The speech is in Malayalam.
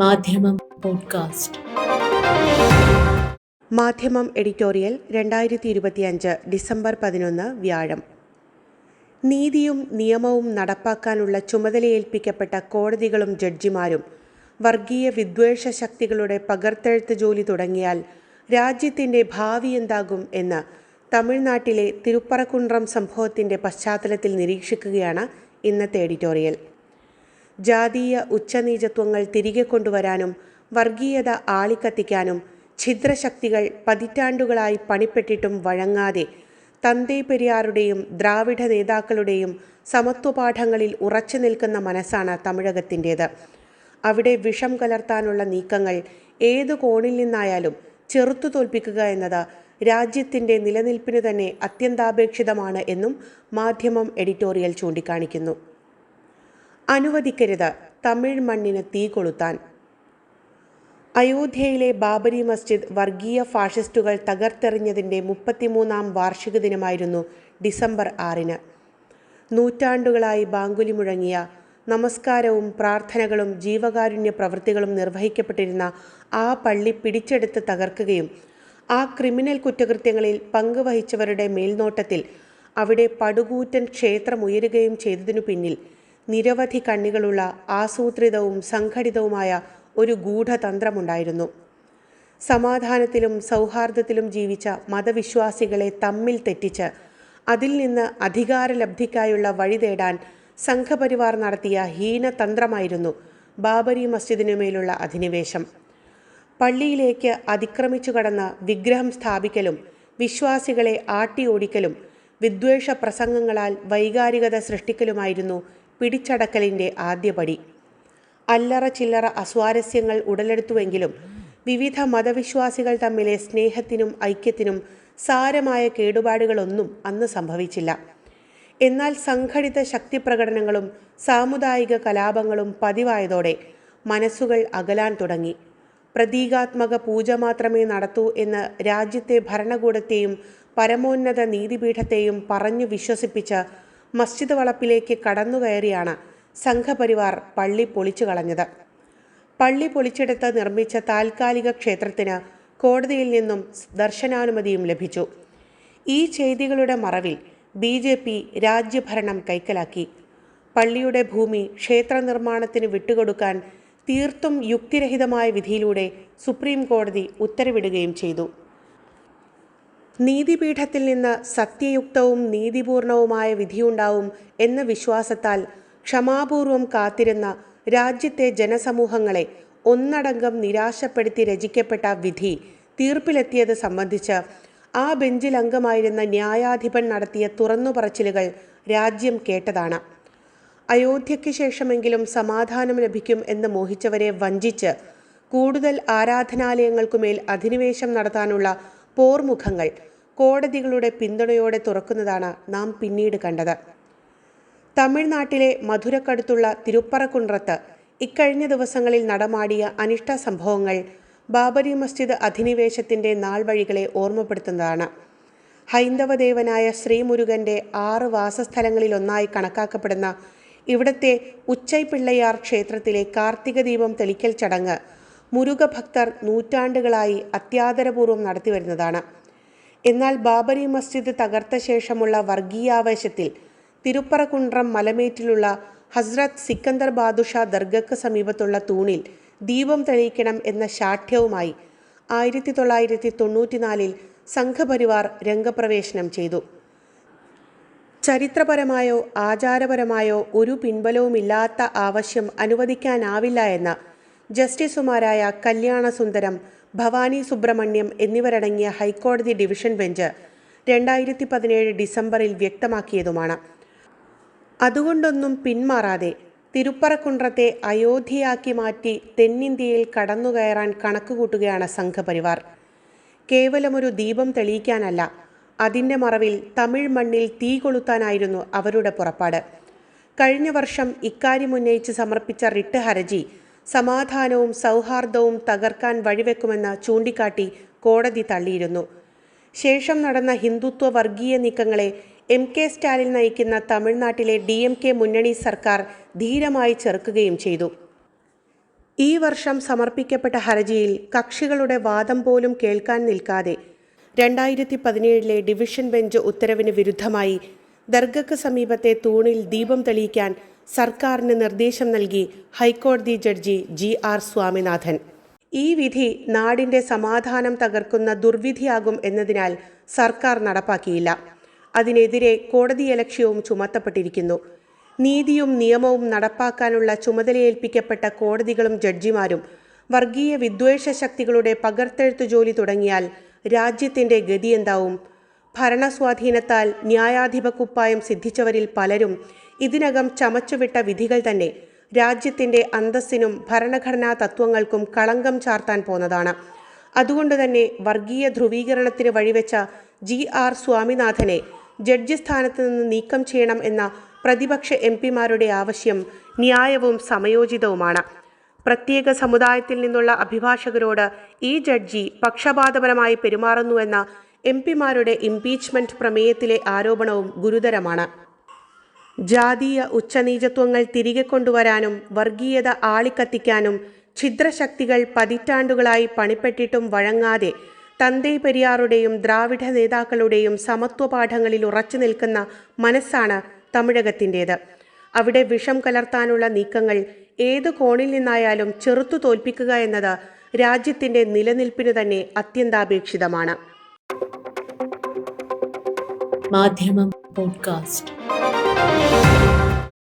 മാധ്യമം പോഡ്കാസ്റ്റ്. മാധ്യമം എഡിറ്റോറിയൽ 2025 ഡിസംബർ 11 വ്യാഴം. നീതിയും നിയമവും നടപ്പാക്കാനുള്ള ചുമതലയേൽപ്പിക്കപ്പെട്ട കോടതികളും ജഡ്ജിമാരും വർഗീയ വിദ്വേഷ ശക്തികളുടെ പകർത്തെഴുത്ത് ജോലി തുടങ്ങിയാൽ രാജ്യത്തിൻ്റെ ഭാവി എന്താകും എന്ന് തമിഴ്നാട്ടിലെ തിരുപ്പറക്കുണ്ട്രം സംഭവത്തിൻ്റെ പശ്ചാത്തലത്തിൽ നിരീക്ഷിക്കുകയാണ് ഇന്നത്തെ എഡിറ്റോറിയൽ. ജാതീയ ഉച്ചനീചത്വങ്ങൾ തിരികെ കൊണ്ടുവരാനും വർഗീയത ആളിക്കത്തിക്കാനും ഛിദ്രശക്തികൾ പതിറ്റാണ്ടുകളായി പണിപ്പെട്ടിട്ടും വഴങ്ങാതെ തന്തേ പെരിയാറുടെയും ദ്രാവിഡ നേതാക്കളുടെയും സമത്വപാഠങ്ങളിൽ ഉറച്ചു നിൽക്കുന്ന മനസ്സാണ് തമിഴകത്തിൻ്റേത്. അവിടെ വിഷം കലർത്താനുള്ള നീക്കങ്ങൾ ഏതു കോണിൽ നിന്നായാലും ചെറുത്തു തോൽപ്പിക്കുക എന്നത് രാജ്യത്തിൻ്റെ നിലനിൽപ്പിന് തന്നെ അത്യന്താപേക്ഷിതമാണ് എന്നും മാധ്യമം എഡിറ്റോറിയൽ ചൂണ്ടിക്കാണിക്കുന്നു. അനുവദിക്കരുത് തമിഴ് മണ്ണിന് തീ കൊളുത്താൻ. അയോധ്യയിലെ ബാബരി മസ്ജിദ് വർഗീയ ഫാഷിസ്റ്റുകൾ തകർത്തെറിഞ്ഞതിൻ്റെ 33-ാം വാർഷിക ദിനമായിരുന്നു ഡിസംബർ 6-ന്. നൂറ്റാണ്ടുകളായി ബാങ്കുലി മുഴങ്ങിയ നമസ്കാരവും പ്രാർത്ഥനകളും ജീവകാരുണ്യ പ്രവൃത്തികളും നിർവഹിക്കപ്പെട്ടിരുന്ന ആ പള്ളി പിടിച്ചെടുത്ത് തകർക്കുകയും ആ ക്രിമിനൽ കുറ്റകൃത്യങ്ങളിൽ പങ്കുവഹിച്ചവരുടെ മേൽനോട്ടത്തിൽ അവിടെ പടുകൂറ്റൻ ക്ഷേത്രം ഉയരുകയും ചെയ്തതിനു പിന്നിൽ നിരവധി കണ്ണികളുള്ള ആസൂത്രിതവും സംഘടിതവുമായ ഒരു ഗൂഢതന്ത്രമുണ്ടായിരുന്നു. സമാധാനത്തിലും സൗഹാർദ്ദത്തിലും ജീവിച്ച മതവിശ്വാസികളെ തമ്മിൽ തെറ്റിച്ച് അതിൽ നിന്ന് അധികാരലബ്ധിക്കായുള്ള വഴി തേടാൻ സംഘപരിവാർ നടത്തിയ ഹീനതന്ത്രമായിരുന്നു ബാബരി മസ്ജിദിനുമേലുള്ള അധിനിവേശം. പള്ളിയിലേക്ക് അതിക്രമിച്ചു കടന്ന് വിഗ്രഹം സ്ഥാപിക്കലും വിശ്വാസികളെ ആട്ടിയോടിക്കലും വിദ്വേഷ പ്രസംഗങ്ങളാൽ വൈകാരികത സൃഷ്ടിക്കലുമായിരുന്നു പിടിച്ചടക്കലിൻ്റെ ആദ്യപടി. അല്ലറ ചില്ലറ അസ്വാരസ്യങ്ങൾ ഉടലെടുത്തുവെങ്കിലും വിവിധ മതവിശ്വാസികൾ തമ്മിലെ സ്നേഹത്തിനും ഐക്യത്തിനും സാരമായ കേടുപാടുകളൊന്നും അന്ന് സംഭവിച്ചില്ല. എന്നാൽ സംഘടിത ശക്തിപ്രകടനങ്ങളും സാമുദായിക കലാപങ്ങളും പതിവായതോടെ മനസ്സുകൾ അകലാൻ തുടങ്ങി. പ്രതീകാത്മക പൂജ മാത്രമേ നടത്തൂ എന്ന് രാജ്യത്തെ ഭരണകൂടത്തെയും പരമോന്നത നീതിപീഠത്തെയും പറഞ്ഞു വിശ്വസിപ്പിച്ച് മസ്ജിദ് വളപ്പിലേക്ക് കടന്നുകയറിയാണ് സംഘപരിവാർ പള്ളി പൊളിച്ചു കളഞ്ഞത്. പള്ളി പൊളിച്ചെടുത്ത് നിർമ്മിച്ച താൽക്കാലിക ക്ഷേത്രത്തിന് കോടതിയിൽ നിന്നും ദർശനാനുമതിയും ലഭിച്ചു. ഈ ചെയ്തികളുടെ മറവിൽ BJP രാജ്യഭരണം കൈക്കലാക്കി. പള്ളിയുടെ ഭൂമി ക്ഷേത്ര നിർമ്മാണത്തിന് വിട്ടുകൊടുക്കാൻ തീർത്തും യുക്തിരഹിതമായ വിധിയിലൂടെ സുപ്രീം കോടതി ഉത്തരവിടുകയും ചെയ്തു. നീതിപീഠത്തിൽ നിന്ന് സത്യയുക്തവും നീതിപൂർണവുമായ വിധിയുണ്ടാവും എന്ന വിശ്വാസത്താൽ ക്ഷമാപൂർവം കാത്തിരുന്ന രാജ്യത്തെ ജനസമൂഹങ്ങളെ ഒന്നടങ്കം നിരാശപ്പെടുത്തി രചിക്കപ്പെട്ട വിധി തീർപ്പിലെത്തിയത് സംബന്ധിച്ച് ആ ബെഞ്ചിൽ അംഗമായിരുന്ന ന്യായാധിപൻ നടത്തിയ തുറന്നുപറച്ചിലുകൾ രാജ്യം കേട്ടതാണ്. അയോധ്യയ്ക്ക് ശേഷമെങ്കിലും സമാധാനം ലഭിക്കും എന്ന് മോഹിച്ചവരെ വഞ്ചിച്ച് കൂടുതൽ ആരാധനാലയങ്ങൾക്കുമേൽ അധിനിവേശം നടത്താനുള്ള പോർമുഖങ്ങൾ കോടതികളുടെ പിന്തുണയോടെ തുറക്കുന്നതാണ് നാം പിന്നീട് കണ്ടത്. തമിഴ്നാട്ടിലെ മധുരക്കടുത്തുള്ള തിരുപ്പറക്കുണ്ട്രത്ത് ഇക്കഴിഞ്ഞ ദിവസങ്ങളിൽ നടമാടിയ അനിഷ്ട സംഭവങ്ങൾ ബാബരി മസ്ജിദ് അധിനിവേശത്തിൻ്റെ നാൾവഴികളെ ഓർമ്മപ്പെടുത്തുന്നതാണ്. ഹൈന്ദവദേവനായ ശ്രീമുരുകൻ്റെ 6 വാസസ്ഥലങ്ങളിലൊന്നായി കണക്കാക്കപ്പെടുന്ന ഇവിടത്തെ ഉച്ചൈപ്പിള്ളയാർ ക്ഷേത്രത്തിലെ കാർത്തിക ദീപം തെളിക്കൽ ചടങ്ങ് മുരുകഭക്തർ നൂറ്റാണ്ടുകളായി അത്യാദരപൂർവ്വം നടത്തിവരുന്നതാണ്. എന്നാൽ ബാബരി മസ്ജിദ് തകർത്ത ശേഷമുള്ള വർഗീയാവേശത്തിൽ തിരുപ്പറക്കുണ്ട്രം മലമേറ്റിലുള്ള ഹസ്രത്ത് സിക്കന്ദർ ബാദുഷാ ദർഗയ്ക്ക് സമീപത്തുള്ള തൂണിൽ ദീപം തെളിയിക്കണം എന്ന ശാഠ്യവുമായി 1994 സംഘപരിവാർ രംഗപ്രവേശനം ചെയ്തു. ചരിത്രപരമായോ ആചാരപരമായോ ഒരു പിൻബലവുമില്ലാത്ത ആവശ്യം അനുവദിക്കാനാവില്ല എന്ന ജസ്റ്റിസുമാരായ കല്യാണസുന്ദരം, ഭവാനി സുബ്രഹ്മണ്യം എന്നിവരടങ്ങിയ ഹൈക്കോടതി ഡിവിഷൻ ബെഞ്ച് 2017 ഡിസംബറിൽ വ്യക്തമാക്കിയതുമാണ്. അതുകൊണ്ടൊന്നും പിന്മാറാതെ തിരുപ്പറക്കുണ്ട്രത്തെ അയോധ്യയാക്കി മാറ്റി തെന്നിന്ത്യയിൽ കടന്നുകയറാൻ കണക്കുകൂട്ടുകയാണ് സംഘപരിവാർ. കേവലമൊരു ദീപം തെളിയിക്കാനല്ല, അതിൻ്റെ മറവിൽ തമിഴ് മണ്ണിൽ തീ കൊളുത്താനായിരുന്നു അവരുടെ പുറപ്പാട്. കഴിഞ്ഞ വർഷം ഇക്കാര്യമുന്നയിച്ച് സമർപ്പിച്ച റിട്ട് ഹർജി സമാധാനവും സൗഹാർദ്ദവും തകർക്കാൻ വഴിവെക്കുമെന്ന് ചൂണ്ടിക്കാട്ടി കോടതി തള്ളിയിരുന്നു. ശേഷം നടന്ന ഹിന്ദുത്വ വർഗീയ നീക്കങ്ങളെ MK സ്റ്റാലിൻ നയിക്കുന്ന തമിഴ്നാട്ടിലെ DMK മുന്നണി സർക്കാർ ധീരമായി ചെറുക്കുകയും ചെയ്തു. ഈ വർഷം സമർപ്പിക്കപ്പെട്ട ഹർജിയിൽ കക്ഷികളുടെ വാദം പോലും കേൾക്കാൻ നിൽക്കാതെ 2017 ഡിവിഷൻ ബെഞ്ച് ഉത്തരവിന് വിരുദ്ധമായി ദർഗയ്ക്ക് സമീപത്തെ തൂണിൽ ദീപം തെളിയിക്കാൻ സർക്കാരിന് നിർദ്ദേശം നൽകി ഹൈക്കോടതി ജഡ്ജി GR സ്വാമിനാഥൻ. ഈ വിധി നാടിന്റെ സമാധാനം തകർക്കുന്ന ദുർവിധിയാകും എന്നതിനാൽ സർക്കാർ നടപ്പാക്കിയില്ല. അതിനെതിരെ കോടതിയലക്ഷ്യവും ചുമത്തപ്പെട്ടിരിക്കുന്നു. നീതിയും നിയമവും നടപ്പാക്കാനുള്ള ചുമതലയേൽപ്പിക്കപ്പെട്ട കോടതികളും ജഡ്ജിമാരും വർഗീയ വിദ്വേഷ ശക്തികളുടെ പകർത്തെഴുത്തു ജോലി തുടങ്ങിയാൽ രാജ്യത്തിന്റെ ഗതി എന്താവും? ഭരണസ്വാധീനത്താൽ ന്യായാധിപക്കുപ്പായം സിദ്ധിച്ചവരിൽ പലരും ഇതിനകം ചമച്ചുവിട്ട വിധികൾ തന്നെ രാജ്യത്തിന്റെ അന്തസ്സിനും ഭരണഘടനാ തത്വങ്ങൾക്കും കളങ്കം ചാർത്താൻ പോന്നതാണ്. അതുകൊണ്ടുതന്നെ വർഗീയ ധ്രുവീകരണത്തിന് വഴിവെച്ച GR സ്വാമിനാഥനെ ജഡ്ജി സ്ഥാനത്ത് നിന്ന് നീക്കം ചെയ്യണം എന്ന പ്രതിപക്ഷ MP-മാരുടെ ആവശ്യം ന്യായവും സമയോചിതവുമാണ്. പ്രത്യേക സമുദായത്തിൽ നിന്നുള്ള അഭിഭാഷകരോട് ഈ ജഡ്ജി പക്ഷപാതപരമായി പെരുമാറുന്നുവെന്ന MP-മാരുടെ ഇംപീച്ച്മെന്റ് പ്രമേയത്തിലെ ആരോപണവും ഗുരുതരമാണ്. ജാതീയ ഉച്ചനീചത്വങ്ങൾ തിരികെ കൊണ്ടുവരാനും വർഗീയത ആളിക്കത്തിക്കാനും ഛിദ്രശക്തികൾ പതിറ്റാണ്ടുകളായി പണിപ്പെട്ടിട്ടും വഴങ്ങാതെ തന്തൈ പെരിയാറുടെയും ദ്രാവിഡ നേതാക്കളുടെയും സമത്വ പാഠങ്ങളിൽ ഉറച്ചു നിൽക്കുന്ന മനസ്സാണ് തമിഴകത്തിൻ്റേത്. അവിടെ വിഷം കലർത്താനുള്ള നീക്കങ്ങൾ ഏത് കോണിൽ നിന്നായാലും ചെറുത്തു തോൽപ്പിക്കുക എന്നത് രാജ്യത്തിൻ്റെ നിലനിൽപ്പിനു തന്നെ അത്യന്താപേക്ഷിതമാണ്. മാധ്യമം പോഡ്കാസ്റ്റ്.